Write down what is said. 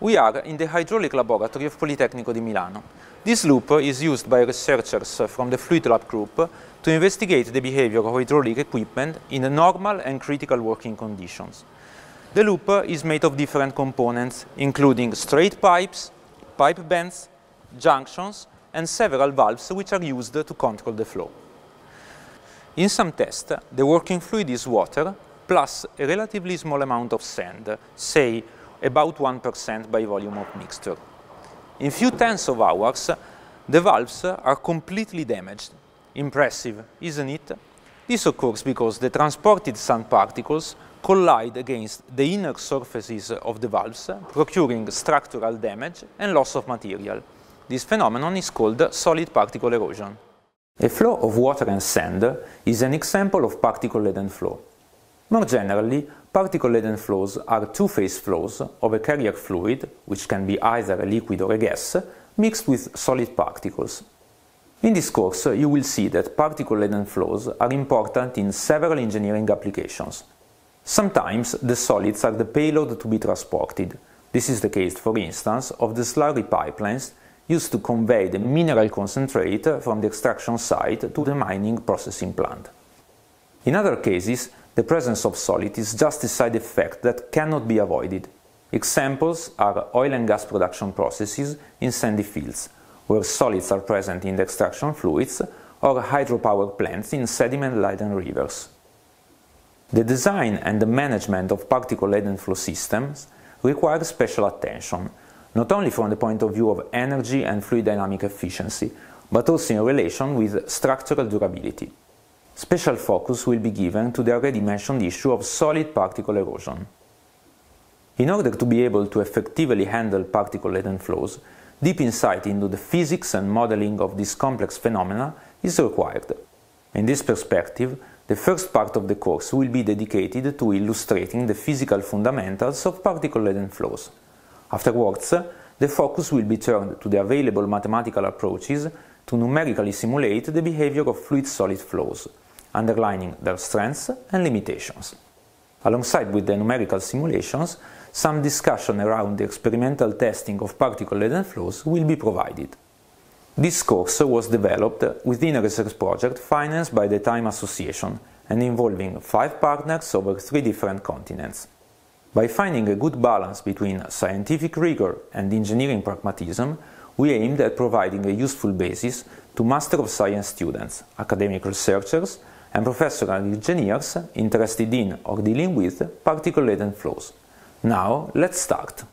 We are in the hydraulic laboratory of Politecnico di Milano. This loop is used by researchers from the Fluid Lab group to investigate the behavior of hydraulic equipment in normal and critical working conditions. The loop is made of different components, including straight pipes, pipe bends, junctions, and several valves which are used to control the flow. In some tests, the working fluid is water plus a relatively small amount of sand, say about 1% by volume of mixture. In few tens of hours, the valves are completely damaged. Impressive, isn't it? This occurs because the transported sand particles collide against the inner surfaces of the valves, procuring structural damage and loss of material. This phenomenon is called solid particle erosion. A flow of water and sand is an example of particle-laden flow. More generally, particle-laden flows are two-phase flows of a carrier fluid, which can be either a liquid or a gas, mixed with solid particles. In this course, you will see that particle-laden flows are important in several engineering applications. Sometimes the solids are the payload to be transported. This is the case, for instance, of the slurry pipelines used to convey the mineral concentrate from the extraction site to the mining processing plant. In other cases, the presence of solid is just a side effect that cannot be avoided. Examples are oil and gas production processes in sandy fields, where solids are present in the extraction fluids, or hydropower plants in sediment-laden rivers. The design and the management of particle-laden flow systems require special attention, not only from the point of view of energy and fluid dynamic efficiency, but also in relation with structural durability. Special focus will be given to the already mentioned issue of solid particle erosion. In order to be able to effectively handle particle-laden flows, deep insight into the physics and modeling of this complex phenomena is required. In this perspective, the first part of the course will be dedicated to illustrating the physical fundamentals of particle-laden flows. Afterwards, the focus will be turned to the available mathematical approaches to numerically simulate the behavior of fluid-solid flows, underlining their strengths and limitations. Alongside with the numerical simulations, some discussion around the experimental testing of particle-laden flows will be provided. This course was developed within a research project financed by the Time Association and involving 5 partners over 3 different continents. By finding a good balance between scientific rigor and engineering pragmatism, we aimed at providing a useful basis to Master of Science students, academic researchers, and professional engineers interested in or dealing with particle-laden flows. Now, let's start.